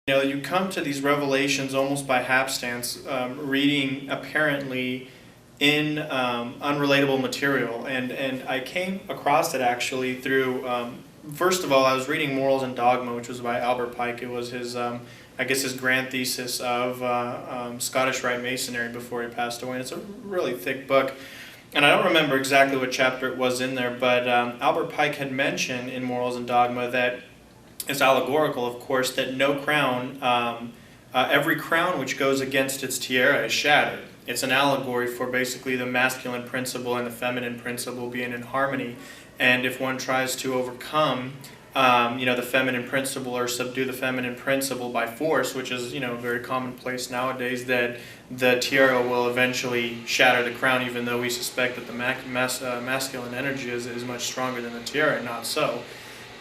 You come to these revelations almost by hapstance, reading apparently in unrelatable material, and I came across it actually through. First of all, I was reading Morals and Dogma, which was by Albert Pike. It was his, I guess, his grand thesis of Scottish Rite Masonry before he passed away. And it's a really thick book. And I don't remember exactly what chapter it was in there, but Albert Pike had mentioned in Morals and Dogma that it's allegorical, of course, that no crown, every crown which goes against its tiara is shattered. It's an allegory for basically the masculine principle and the feminine principle being in harmony. And if one tries to overcome, the feminine principle or subdue the feminine principle by force, which is, very commonplace nowadays, that the tiara will eventually shatter the crown, even though we suspect that the masculine energy is much stronger than the tiara. Not so.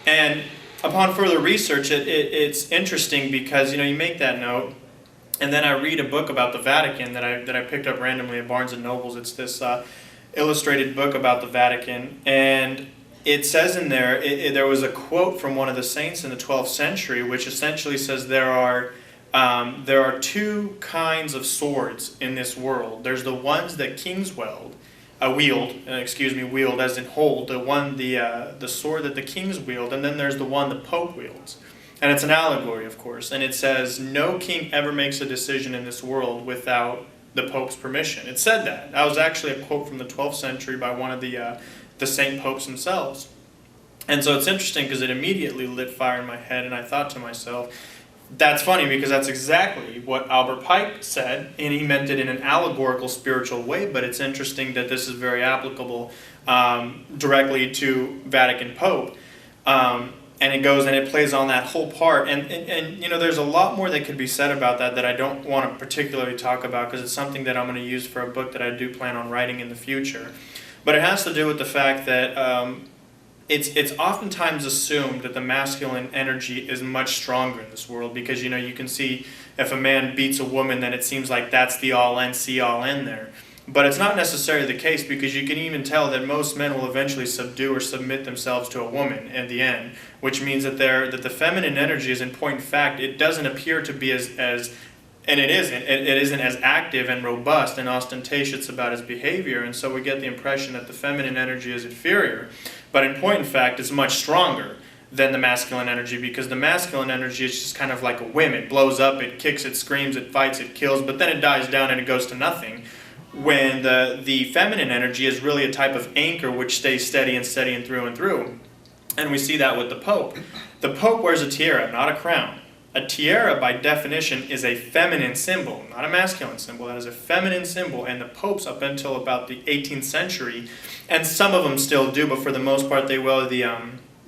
And upon further research, it's interesting because you make that note, and then I read a book about the Vatican that I picked up randomly at Barnes and Nobles. It's this illustrated book about the Vatican, and it says in there there was a quote from one of the saints in the 12th century, which essentially says there are two kinds of swords in this world. There's the ones that kings wield as in hold, the sword that the kings wield, and then there's the one the Pope wields. And it's an allegory, of course, and it says no king ever makes a decision in this world without the Pope's permission. It said that. That was actually a quote from the 12th century by one of the Saint Popes themselves. And so it's interesting because it immediately lit fire in my head, and I thought to myself, that's funny because that's exactly what Albert Pike said, and he meant it in an allegorical spiritual way, but it's interesting that this is very applicable directly to Vatican Pope. And it goes and it plays on that whole part. And there's a lot more that could be said about that I don't want to particularly talk about because it's something that I'm going to use for a book that I do plan on writing in the future. But it has to do with the fact that it's oftentimes assumed that the masculine energy is much stronger in this world because, you can see if a man beats a woman, then it seems like that's the all-in, see-all-in there. But it's not necessarily the case because you can even tell that most men will eventually subdue or submit themselves to a woman at the end, which means that the feminine energy is, in point of fact, it doesn't appear to be and it isn't as active and robust and ostentatious about his behavior, and so we get the impression that the feminine energy is inferior. But in point of fact, it's much stronger than the masculine energy because the masculine energy is just kind of like a whim. It blows up, it kicks, it screams, it fights, it kills, but then it dies down and it goes to nothing. When the feminine energy is really a type of anchor which stays steady and through and through. And we see that with the Pope. The Pope wears a tiara, not a crown. A tiara, by definition, is a feminine symbol, not a masculine symbol. That is a feminine symbol, and the popes up until about the 18th century, and some of them still do, but for the most part they wear the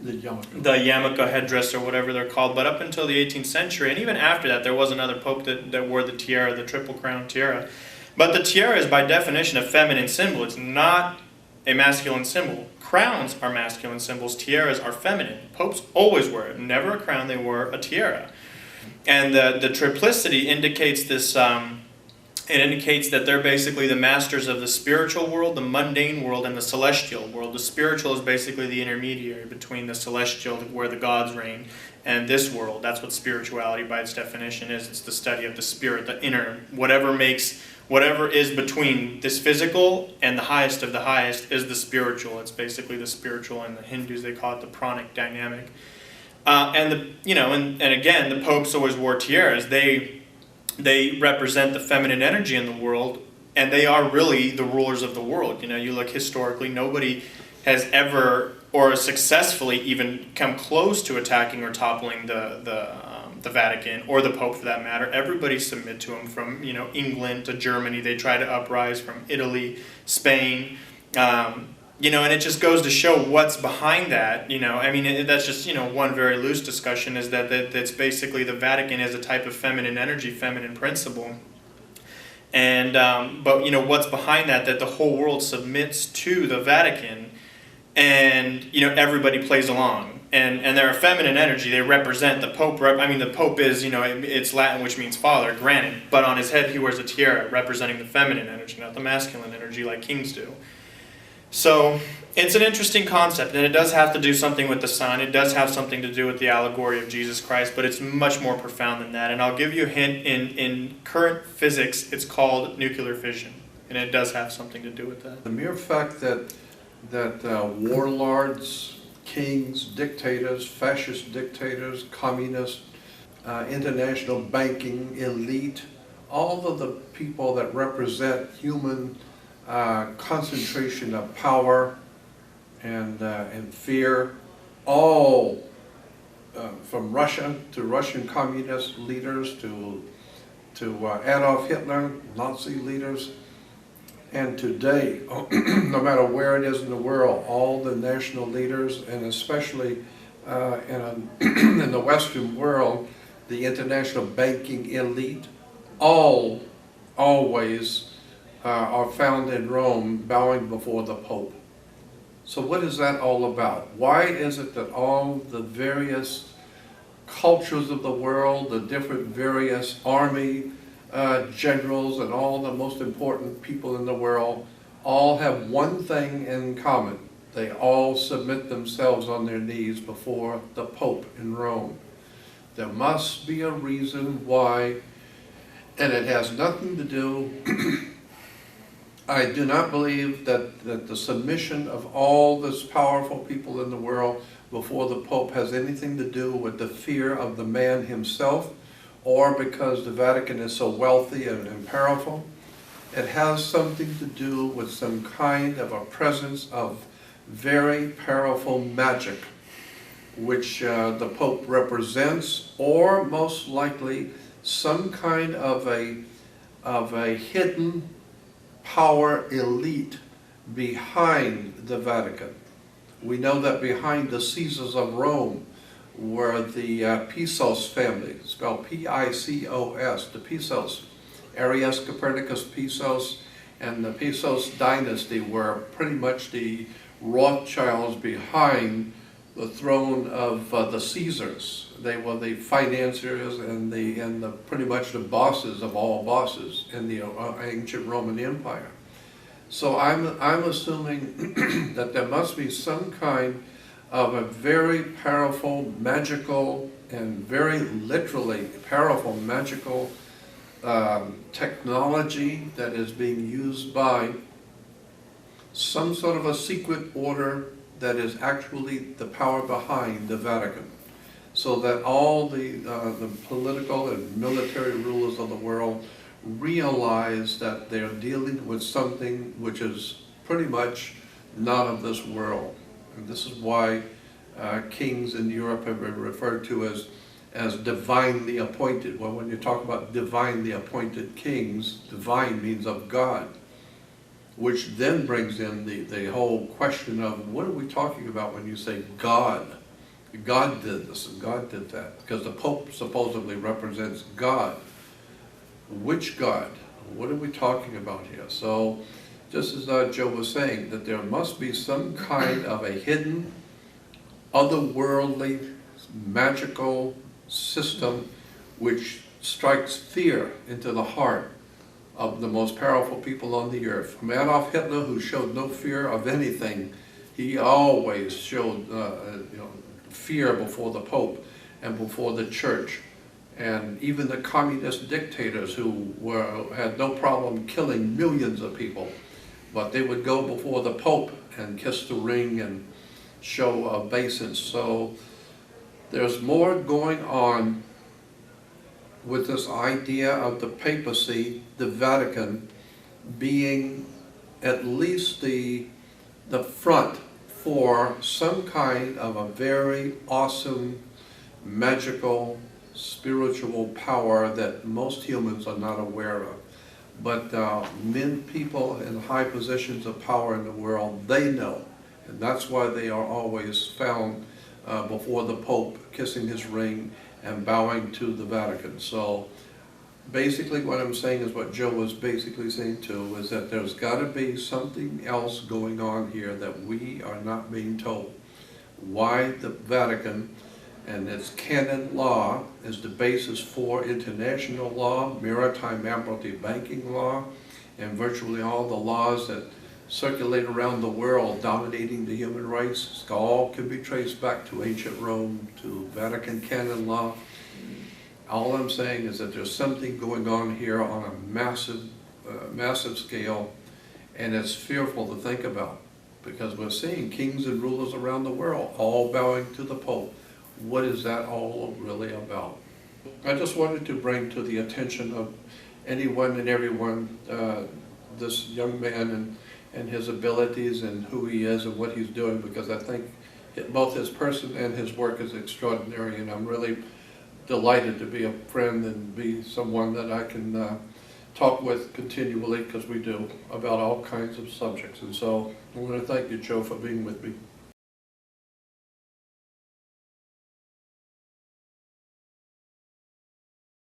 yarmulke headdress or whatever they're called. But up until the 18th century, and even after that, there was another pope that wore the tiara, the triple crown tiara. But the tiara is by definition a feminine symbol. It's not a masculine symbol. Crowns are masculine symbols. Tiaras are feminine. Popes always wear it. Never a crown, they wore a tiara. And the triplicity indicates this. It indicates that they're basically the masters of the spiritual world, the mundane world, and the celestial world. The spiritual is basically the intermediary between the celestial, where the gods reign, and this world. That's what spirituality, by its definition, is. It's the study of the spirit, the inner, whatever is between this physical and the highest of the highest is the spiritual. It's basically the spiritual, and the Hindus, they call it the pranic dynamic. And again, the popes always wore tiaras. They represent the feminine energy in the world, and they are really the rulers of the world. You look historically, nobody has ever or successfully even come close to attacking or toppling the Vatican, or the Pope for that matter. Everybody submit to him, from England to Germany. They try to uprise, from Italy, Spain, and it just goes to show what's behind that. That's just one very loose discussion, is that's basically the Vatican is a type of feminine energy, feminine principle. And but what's behind that the whole world submits to the Vatican, and everybody plays along. And they're a feminine energy. They represent the Pope. The Pope is, it's Latin, which means father, granted. But on his head he wears a tiara representing the feminine energy, not the masculine energy like kings do. So it's an interesting concept, and it does have to do something with the sun. It does have something to do with the allegory of Jesus Christ, but it's much more profound than that. And I'll give you a hint, in current physics, it's called nuclear fission, and it does have something to do with that. The mere fact that warlords, kings, dictators, fascist dictators, communists, international banking elite, all of the people that represent human concentration of power and fear, all from Russia to Russian communist leaders to Adolf Hitler, Nazi leaders, and today, no matter where it is in the world, all the national leaders, and especially in the Western world, the international banking elite, always are found in Rome bowing before the Pope. So what is that all about? Why is it that all the various cultures of the world, the different various army generals and all the most important people in the world all have one thing in common? They all submit themselves on their knees before the Pope in Rome. There must be a reason why, and it has nothing to do I do not believe that the submission of all these powerful people in the world before the Pope has anything to do with the fear of the man himself, or because the Vatican is so wealthy and powerful. It has something to do with some kind of a presence of very powerful magic, which the Pope represents, or most likely some kind of a hidden power elite behind the Vatican. We know that behind the Caesars of Rome were the Pisos family, spelled P-I-C-O-S, the Pisos. Arius Copernicus Pisos and the Pisos dynasty were pretty much the Rothschilds behind the throne of the Caesars. They were the financiers and pretty much the bosses of all bosses in the ancient Roman Empire. So I'm assuming that there must be some kind of a very powerful, magical, and very literally powerful magical technology that is being used by some sort of a secret order that is actually the power behind the Vatican, so that all the political and military rulers of the world realize that they're dealing with something which is pretty much not of this world. And this is why kings in Europe have been referred to as divinely appointed. Well, when you talk about divinely appointed kings, divine means of God, which then brings in the whole question of what are we talking about when you say God? God did this and God did that, because the Pope supposedly represents God. Which God? What are we talking about here? So, just as Joe was saying, that there must be some kind of a hidden, otherworldly, magical system which strikes fear into the heart of the most powerful people on the earth. From Adolf Hitler, who showed no fear of anything, he always showed fear before the Pope and before the Church. And even the communist dictators who had no problem killing millions of people, but they would go before the Pope and kiss the ring and show obeisance. So there's more going on with this idea of the papacy, the Vatican, being at least the front for some kind of a very awesome, magical, spiritual power that most humans are not aware of. But people in high positions of power in the world, they know. And that's why they are always found before the Pope, kissing his ring and bowing to the Vatican. So basically what I'm saying is what Joe was basically saying too, is that there's got to be something else going on here that we are not being told. Why the Vatican and its canon law is the basis for international law, maritime admiralty banking law, and virtually all the laws that circulate around the world, dominating the human race. All can be traced back to ancient Rome, to Vatican canon law. All I'm saying is that there's something going on here on a massive scale, and it's fearful to think about, because we're seeing kings and rulers around the world all bowing to the Pope. What is that all really about? I just wanted to bring to the attention of anyone and everyone this young man and his abilities and who he is and what he's doing, because I think both his person and his work is extraordinary, and I'm really delighted to be a friend and be someone that I can talk with continually, because we do, about all kinds of subjects. And so I want to thank you, Joe, for being with me.